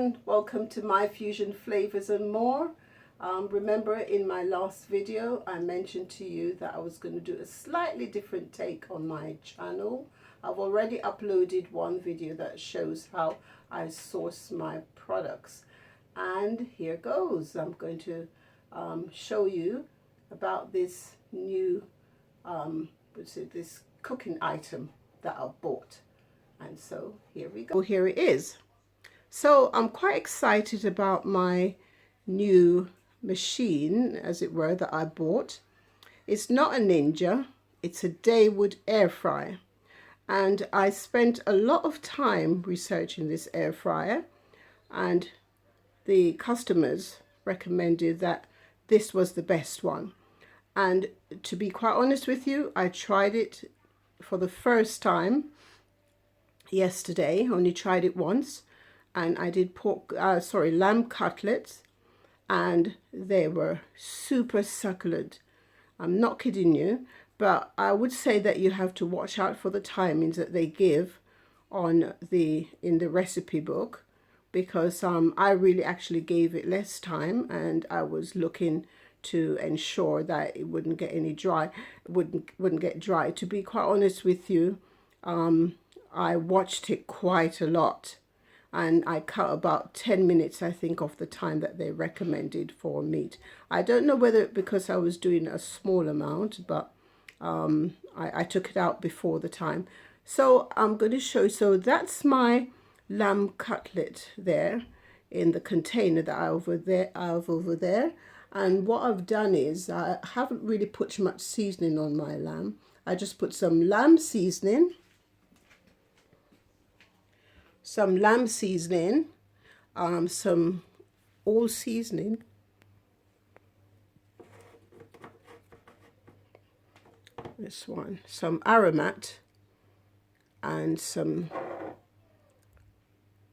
everyone, welcome to My Fusion Flavors and More. Remember in my last video I mentioned to you that I was going to do a slightly different take on my channel. I've already uploaded one video that shows how I source my products, and here goes. I'm going to show you about this new this cooking item that I bought. And so here we go. Here it is. So I'm quite excited about my new machine, as it were, that I bought. It's not a Ninja, it's a Daewoo air fryer. And I spent a lot of time researching this air fryer, and the customers recommended that this was the best one. And to be quite honest with you, I tried it for the first time yesterday, only tried it once, and I did lamb cutlets, and they were super succulent. I'm not kidding you, but I would say that you have to watch out for the timings that they give in the recipe book, because I really actually gave it less time, and I was looking to ensure that it wouldn't get any dry, wouldn't get dry. To be quite honest with you, I watched it quite a lot, and I cut about 10 minutes, I think, of the time that they recommended for meat. I don't know whether because I was doing a small amount, but I took it out before the time. So I'm going to show you. So that's my lamb cutlet there in the container that I have over there. And what I've done is I haven't really put much seasoning on my lamb. I just put some lamb seasoning, some all seasoning, this one, some aromat, and some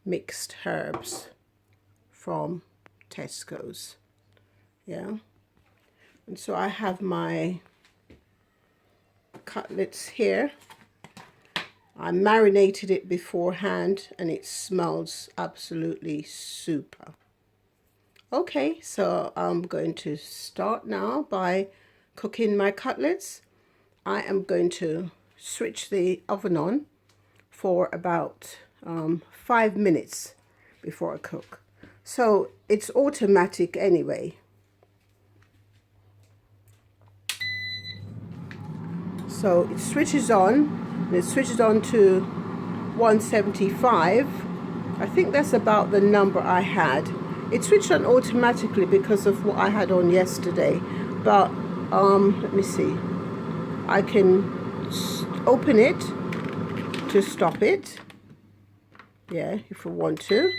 mixed herbs from Tesco's. Yeah, and so I have my cutlets here. I marinated it beforehand, and it smells absolutely super. Okay, so I'm going to start now by cooking my cutlets. I am going to switch the oven on for about 5 minutes before I cook. So it's automatic anyway. So it switches on. It switches on to 175. I think that's about the number I had. It switched on automatically because of what I had on yesterday. But let me see. I can open it to stop it. Yeah, if I want to.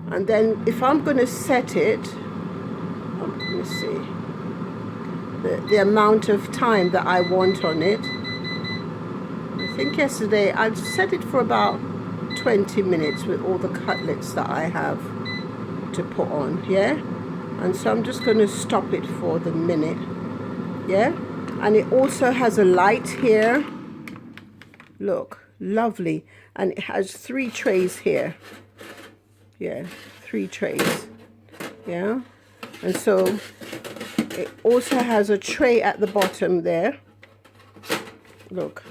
And then if I'm going to set it, let me see, the amount of time that I want on it. I think yesterday I set it for about 20 minutes with all the cutlets that I have to put on, yeah? And so I'm just going to stop it for the minute, yeah? And it also has a light here. Look, lovely. And it has 3 trays here. Yeah, 3 trays, yeah? And so it also has a tray at the bottom there. Look.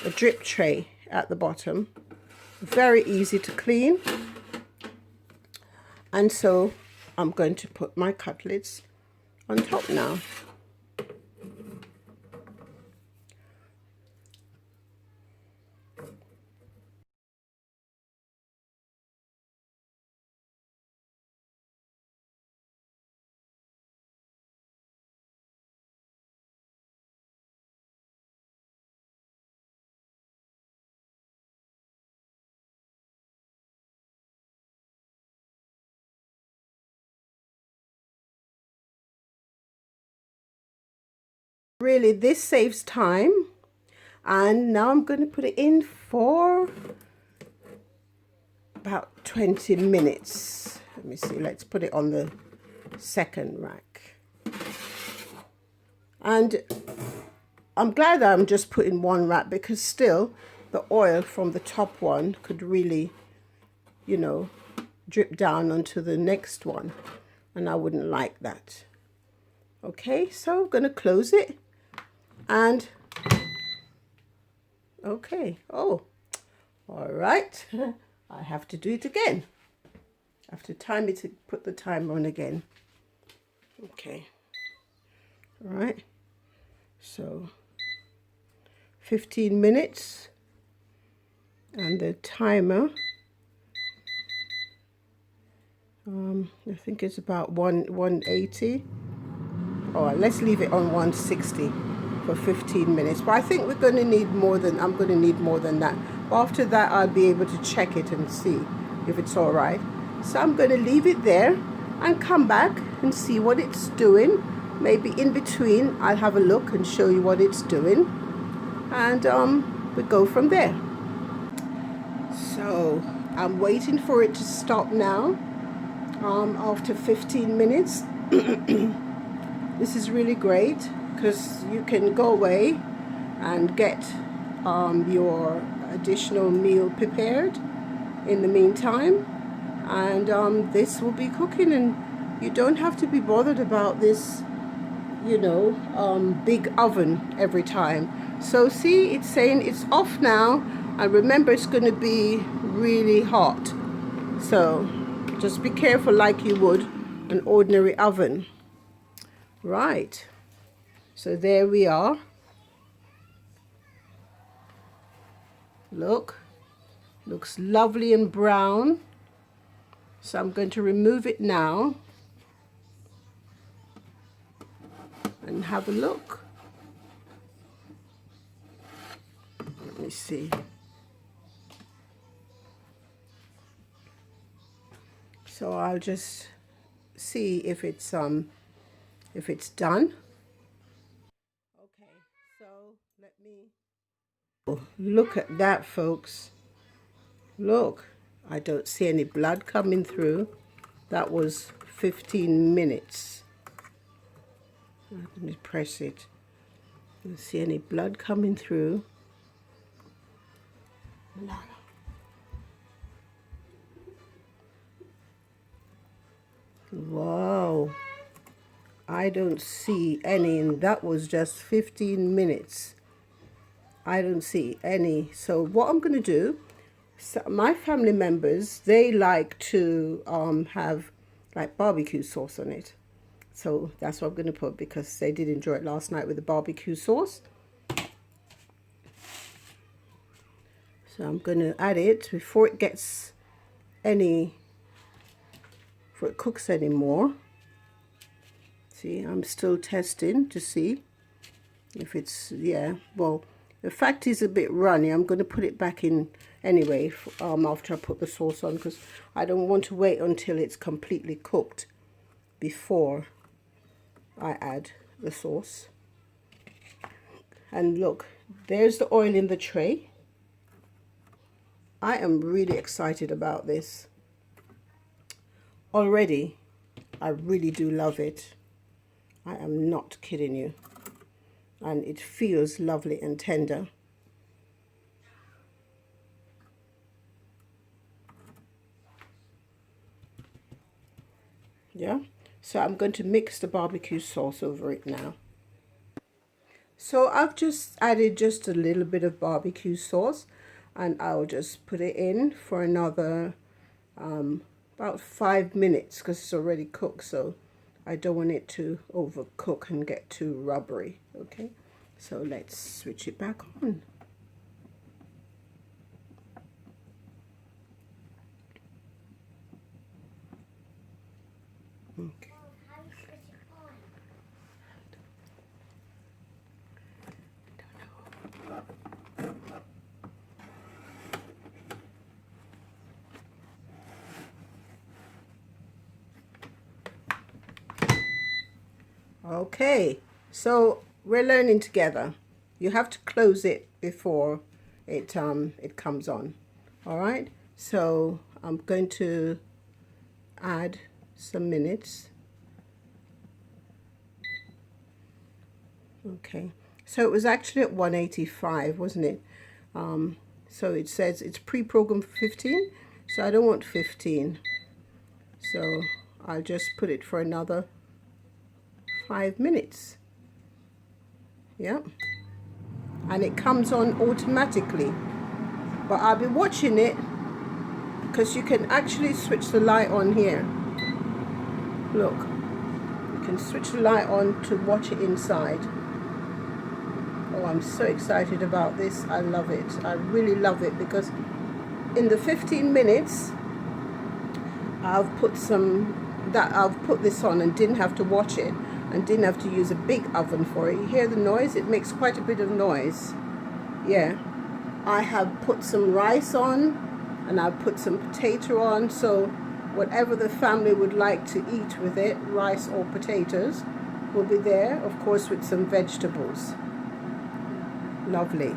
A drip tray at the bottom, very easy to clean. And so I'm going to put my cutlets on top now. Really, this saves time. And now I'm going to put it in for about 20 minutes. Let me see, let's put it on the second rack. And I'm glad that I'm just putting 1 rack, because still the oil from the top one could really, you know, drip down onto the next one, and I wouldn't like that. Okay, so I'm going to close it, and okay, oh, all right. I have to do it again. I have to time it to put the timer on again. Okay, all right, so 15 minutes, and the timer, I think it's about 180. Oh, let's leave it on 160 for 15 minutes. But I think we're going to need more than, I'm going to need more than that. But after that, I'll be able to check it and see if it's all right. So I'm going to leave it there and come back and see what it's doing. Maybe in between, I'll have a look and show you what it's doing. And we go from there. So I'm waiting for it to stop now. After 15 minutes. This is really great because you can go away and get your additional meal prepared in the meantime, and this will be cooking, and you don't have to be bothered about this, you know, big oven every time. So see, it's saying it's off now, and remember it's going to be really hot, so just be careful like you would an ordinary oven. Right, so there we are. Look, looks lovely and brown. So I'm going to remove it now and have a look. Let me see. So I'll just see if it's done. Okay, so let me, oh, look at that, folks. Look, I don't see any blood coming through. That was 15 minutes. Let me press it. I don't see any blood coming through. Wow, I don't see any, and that was just 15 minutes. I don't see any. So what I'm going to do, so my family members, they like to have like barbecue sauce on it. So that's what I'm going to put, because they did enjoy it last night with the barbecue sauce. So I'm going to add it before it gets any, before it cooks anymore. See, I'm still testing to see if it's, yeah, well, the fact is a bit runny. I'm going to put it back in anyway after I put the sauce on, because I don't want to wait until it's completely cooked before I add the sauce. And look, there's the oil in the tray. I am really excited about this. Already, I really do love it. I am not kidding you. And it feels lovely and tender. Yeah, so I'm going to mix the barbecue sauce over it now. So I've just added just a little bit of barbecue sauce, and I'll just put it in for another about 5 minutes, because it's already cooked, so I don't want it to overcook and get too rubbery. Okay, so let's switch it back on. Okay. Okay, so we're learning together. You have to close it before it comes on. All right, so I'm going to add some minutes. Okay, so it was actually at 185, wasn't it? So it says it's pre-programmed for 15, so I don't want 15. So I'll just put it for another 5 minutes. Yeah, and it comes on automatically, but I'll be watching it because you can actually switch the light on here. Look, you can switch the light on to watch it inside. Oh, I'm so excited about this. I love it. I really love it, because in the 15 minutes I've put this on and didn't have to watch it, and didn't have to use a big oven for it. You hear the noise? It makes quite a bit of noise. Yeah, I have put some rice on, and I've put some potato on, so whatever the family would like to eat with it, rice or potatoes, will be there, of course, with some vegetables. Lovely.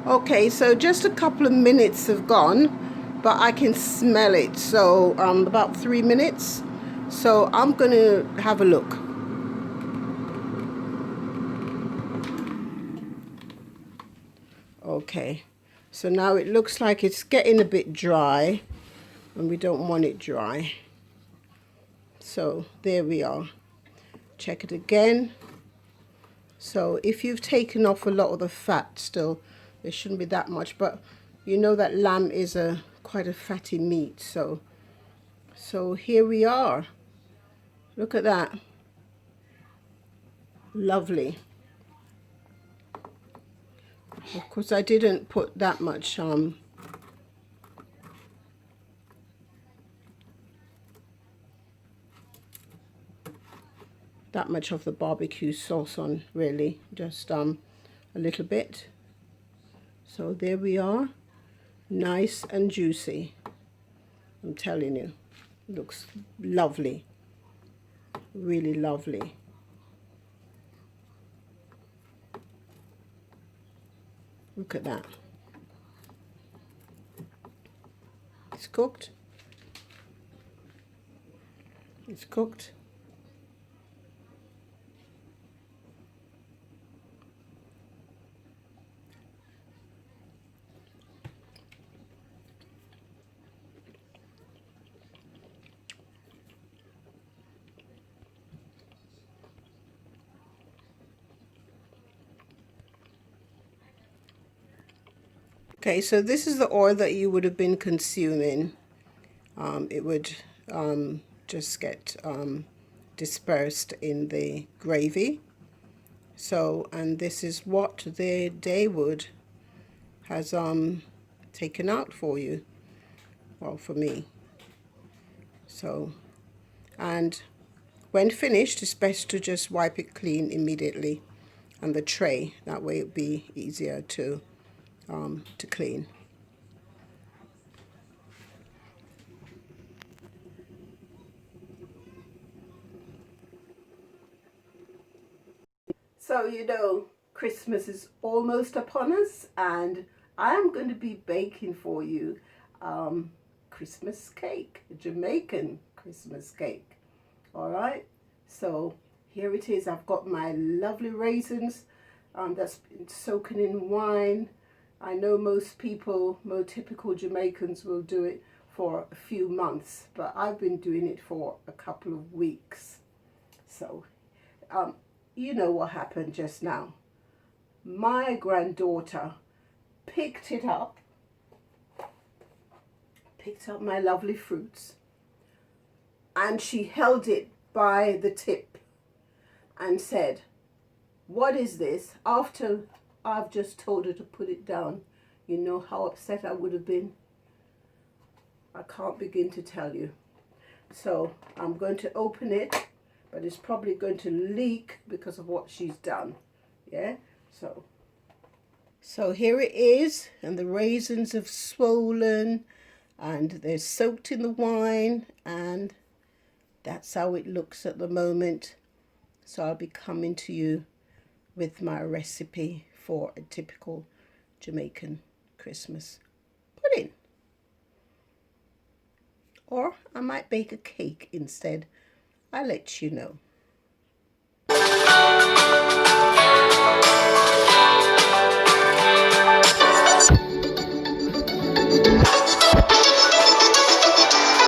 Okay, so just a couple of minutes have gone, but I can smell it. So about 3 minutes. So I'm going to have a look. Okay, so now it looks like it's getting a bit dry, and we don't want it dry. So there we are. Check it again. So if you've taken off a lot of the fat still, there shouldn't be that much, but you know that lamb is quite a fatty meat. So here we are. Look at that. Lovely. Of course, I didn't put that much of the barbecue sauce on, really, just a little bit. So there we are, nice and juicy. I'm telling you, looks lovely, really lovely. Look at that. It's cooked. It's cooked. Okay, so this is the oil that you would have been consuming. It would just get dispersed in the gravy. So, and this is what the Daewoo has taken out for you. Well, for me. So, and when finished, it's best to just wipe it clean immediately, and the tray. That way it'll be easier to clean. So, you know, Christmas is almost upon us, and I am going to be baking for you Christmas cake, a Jamaican Christmas cake. All right, so here it is. I've got my lovely raisins that's been soaking in wine. I know most people, most typical Jamaicans, will do it for a few months, but I've been doing it for a couple of weeks. So you know what happened just now. My granddaughter picked up my lovely fruits, and she held it by the tip and said, "What is this?" After I've just told her to put it down. You know how upset I would have been? I can't begin to tell you. So I'm going to open it, but it's probably going to leak because of what she's done. Yeah, so here it is, and the raisins have swollen, and they're soaked in the wine, and that's how it looks at the moment. So I'll be coming to you with my recipe for a typical Jamaican Christmas pudding. Or I might bake a cake instead. I'll let you know.